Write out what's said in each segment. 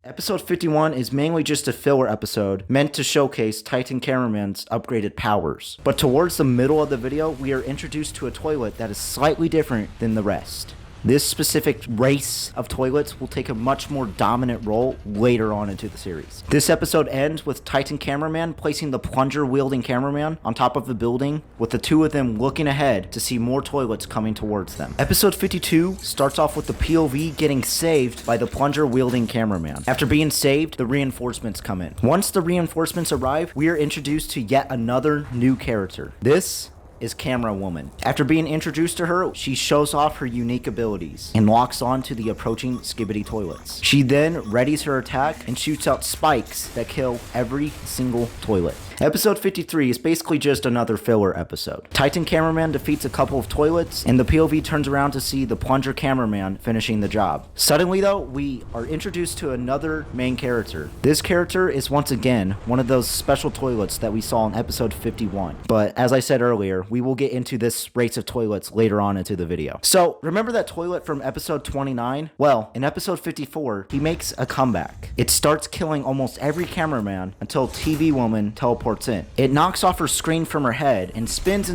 Episode 51 is mainly just a filler episode meant to showcase Titan Cameraman's upgraded powers. But towards the middle of the video, we are introduced to a toilet that is slightly different than the rest. This specific race of toilets will take a much more dominant role later on into the series. This episode ends with Titan Cameraman placing the plunger-wielding cameraman on top of the building, with the two of them looking ahead to see more toilets coming towards them. Episode 52 starts off with the POV getting saved by the plunger-wielding cameraman. After being saved, the reinforcements come in. Once the reinforcements arrive, we are introduced to yet another new character. This is Camera Woman. After being introduced to her, she shows off her unique abilities and locks on to the approaching Skibidi Toilets. She then readies her attack and shoots out spikes that kill every single toilet. Episode 53 is basically just another filler episode. Titan Cameraman defeats a couple of toilets, and the POV turns around to see the plunger cameraman finishing the job. Suddenly though, we are introduced to another main character. This character is once again one of those special toilets that we saw in episode 51. But as I said earlier, we will get into this race of toilets later on into the video. So, remember that toilet from episode 29? Well, in episode 54, he makes a comeback. It starts killing almost every cameraman until TV Woman teleports in. It knocks off her screen from her head and spins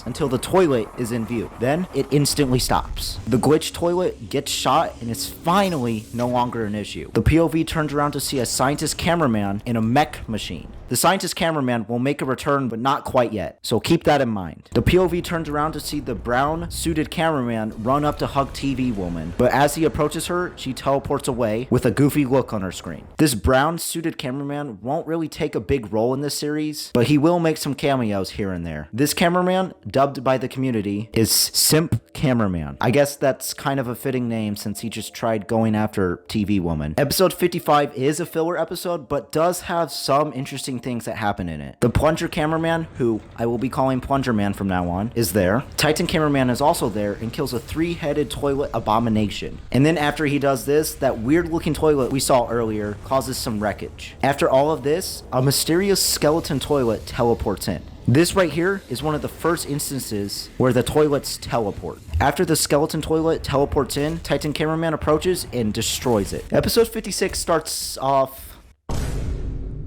until the toilet is in view. Then, it instantly stops. The glitch toilet gets shot and is finally no longer an issue. The POV turns around to see a scientist cameraman in a mech machine. The scientist cameraman will make a return, but not quite yet, so keep that in mind. The POV turns around to see the brown-suited cameraman run up to hug TV Woman, but as he approaches her, she teleports away with a goofy look on her screen. This brown-suited cameraman won't really take a big role in this series, but he will make some cameos here and there. This cameraman, dubbed by the community, is Simp Cameraman. I guess that's kind of a fitting name since he just tried going after TV Woman. Episode 55 is a filler episode, but does have some interesting things that happen in it. The plunger cameraman, who I will be calling Plunger Man from now on, is there. Titan Cameraman is also there and kills a three-headed toilet abomination. And then after he does this, that weird-looking toilet we saw earlier causes some wreckage. After all of this, a mysterious skeleton toilet teleports in. This right here is one of the first instances where the toilets teleport. After the skeleton toilet teleports in, Titan Cameraman approaches and destroys it. Episode 56 starts off,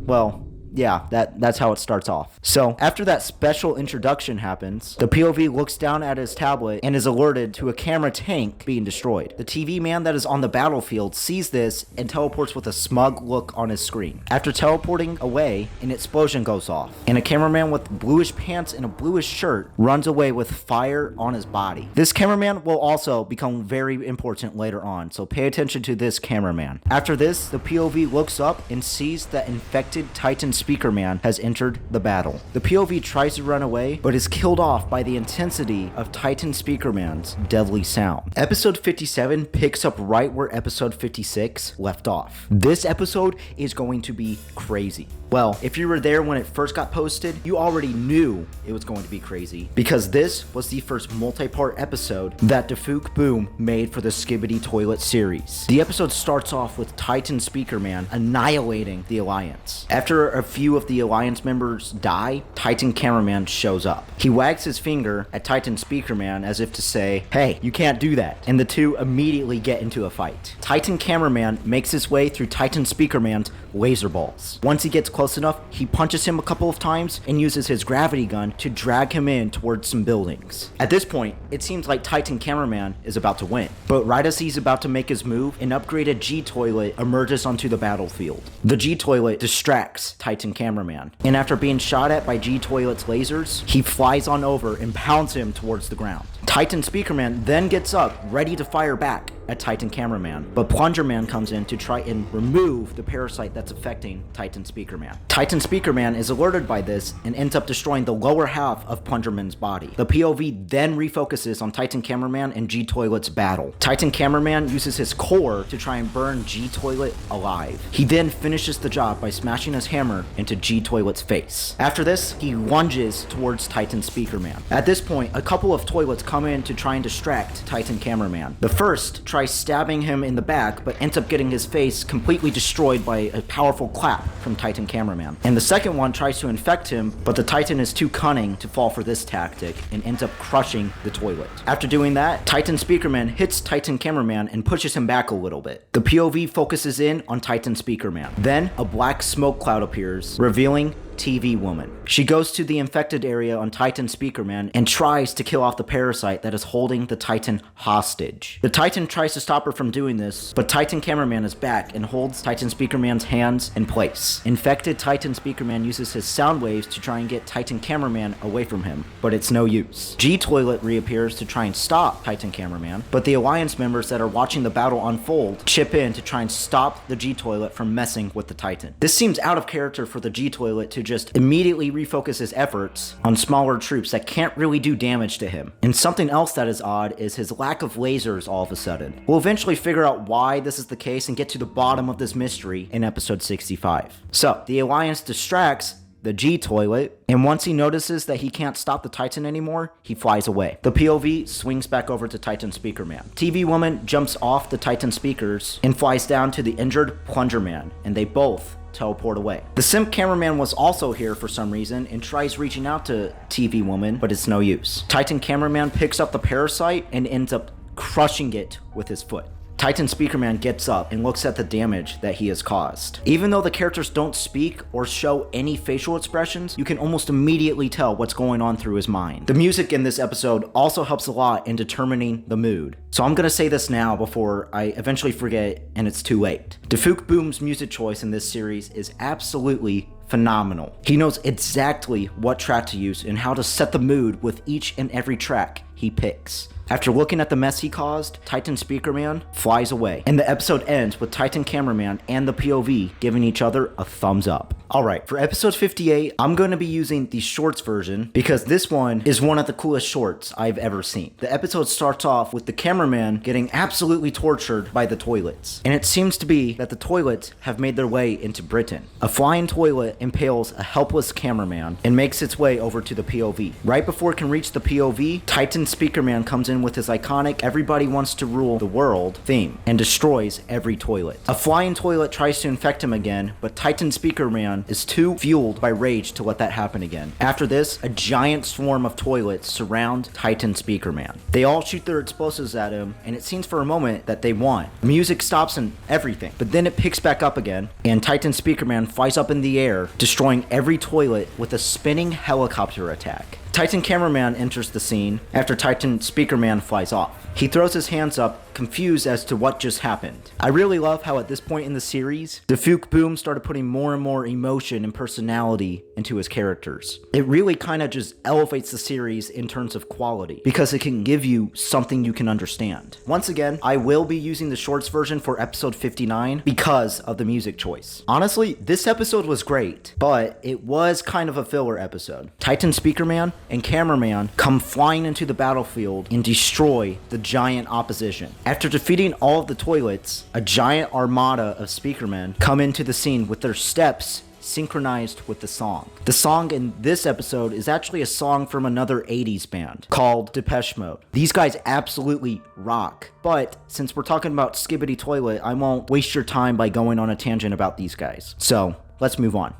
well, yeah, that's how it starts off. So, after that special introduction happens, the POV looks down at his tablet and is alerted to a camera tank being destroyed. The TV man that is on the battlefield sees this and teleports with a smug look on his screen. After teleporting away, an explosion goes off, and a cameraman with bluish pants and a bluish shirt runs away with fire on his body. This cameraman will also become very important later on, so pay attention to this cameraman. After this, the POV looks up and sees that infected Titan Speaker Man has entered the battle. The POV tries to run away, but is killed off by the intensity of Titan Speaker Man's deadly sound. Episode 57 picks up right where episode 56 left off. This episode is going to be crazy. Well, if you were there when it first got posted, you already knew it was going to be crazy, because this was the first multi-part episode that DaFuq Boom made for the Skibidi Toilet series. The episode starts off with Titan Speaker Man annihilating the Alliance. After a few of the Alliance members die, Titan Cameraman shows up. He wags his finger at Titan Speaker Man as if to say, "Hey, you can't do that," and the two immediately get into a fight. Titan Cameraman makes his way through Titan Speaker Man's laser balls. Once he gets close enough, he punches him a couple of times and uses his gravity gun to drag him in towards some buildings. At this point, it seems like Titan Cameraman is about to win. But right as he's about to make his move, an upgraded G-Toilet emerges onto the battlefield. The G-Toilet distracts Titan Cameraman, and after being shot at by G-Toilet's lasers, he flies on over and pounds him towards the ground. Titan Speaker Man then gets up, ready to fire back at Titan Cameraman, but Plunger Man comes in to try and remove the parasite that's affecting Titan Speaker Man. Titan Speaker Man is alerted by this and ends up destroying the lower half of Plunger Man's body. The POV then refocuses on Titan Cameraman and G-Toilet's battle. Titan Cameraman uses his core to try and burn G-Toilet alive. He then finishes the job by smashing his hammer into G-Toilet's face. After this, he lunges towards Titan Speaker Man. At this point, a couple of toilets come in to try and distract Titan Cameraman. The first tries stabbing him in the back, but ends up getting his face completely destroyed by a powerful clap from Titan Cameraman. Cameraman. And the second one tries to infect him, but the Titan is too cunning to fall for this tactic and ends up crushing the toilet. After doing that, Titan Speakerman hits Titan Cameraman and pushes him back a little bit. The POV focuses in on Titan Speakerman. Then a black smoke cloud appears, revealing TV Woman. She goes to the infected area on Titan Speakerman and tries to kill off the parasite that is holding the Titan hostage. The Titan tries to stop her from doing this, but Titan Cameraman is back and holds Titan Speakerman's hands in place. Infected Titan Speakerman uses his sound waves to try and get Titan Cameraman away from him, but it's no use. G-Toilet reappears to try and stop Titan Cameraman, but the Alliance members that are watching the battle unfold chip in to try and stop the G-Toilet from messing with the Titan. This seems out of character for the G-Toilet to just immediately refocus his efforts on smaller troops that can't really do damage to him. And something else that is odd is his lack of lasers all of a sudden. We'll eventually figure out why this is the case and get to the bottom of this mystery in episode 65. So, the Alliance distracts the G-Toilet, and once he notices that he can't stop the Titan anymore, he flies away. The POV swings back over to Titan Speakerman. TV Woman jumps off the Titan speakers and flies down to the injured Plunger Man, and they both teleport away. The Simp Cameraman was also here for some reason and tries reaching out to TV Woman, but it's no use. Titan Cameraman picks up the parasite and ends up crushing it with his foot. Titan Speakerman gets up and looks at the damage that he has caused. Even though the characters don't speak or show any facial expressions, you can almost immediately tell what's going on through his mind. The music in this episode also helps a lot in determining the mood. So I'm gonna say this now before I eventually forget and it's too late. DaFuq Boom's music choice in this series is absolutely phenomenal. He knows exactly what track to use and how to set the mood with each and every track he picks. After looking at the mess he caused, Titan Speakerman flies away, and the episode ends with Titan Cameraman and the POV giving each other a thumbs up. Alright, for episode 58, I'm going to be using the shorts version because this one is one of the coolest shorts I've ever seen. The episode starts off with the cameraman getting absolutely tortured by the toilets, and it seems to be that the toilets have made their way into Britain. A flying toilet impales a helpless cameraman and makes its way over to the POV. Right before it can reach the POV, Titan Speakerman comes in with his iconic "Everybody Wants to Rule the World" theme and destroys every toilet. A flying toilet tries to infect him again, but Titan Speakerman is too fueled by rage to let that happen again. After this, a giant swarm of toilets surround Titan Speakerman. They all shoot their explosives at him, and it seems for a moment that they won. The music stops and everything, but then it picks back up again, and Titan Speakerman flies up in the air, destroying every toilet with a spinning helicopter attack. Titan Cameraman enters the scene after Titan Speakerman flies off. He throws his hands up, confused as to what just happened. I really love how at this point in the series, DaFuq Boom started putting more and more emotion and personality into his characters. It really kind of just elevates the series in terms of quality, because it can give you something you can understand. Once again, I will be using the shorts version for episode 59 because of the music choice. Honestly, this episode was great, but it was kind of a filler episode. Titan Speakerman and Cameraman come flying into the battlefield and destroy the giant opposition. After defeating all of the toilets, a giant armada of speakermen come into the scene with their steps synchronized with the song. The song in this episode is actually a song from another 80s band called Depeche Mode. These guys absolutely rock, but since we're talking about Skibidi Toilet, I won't waste your time by going on a tangent about these guys. So, let's move on.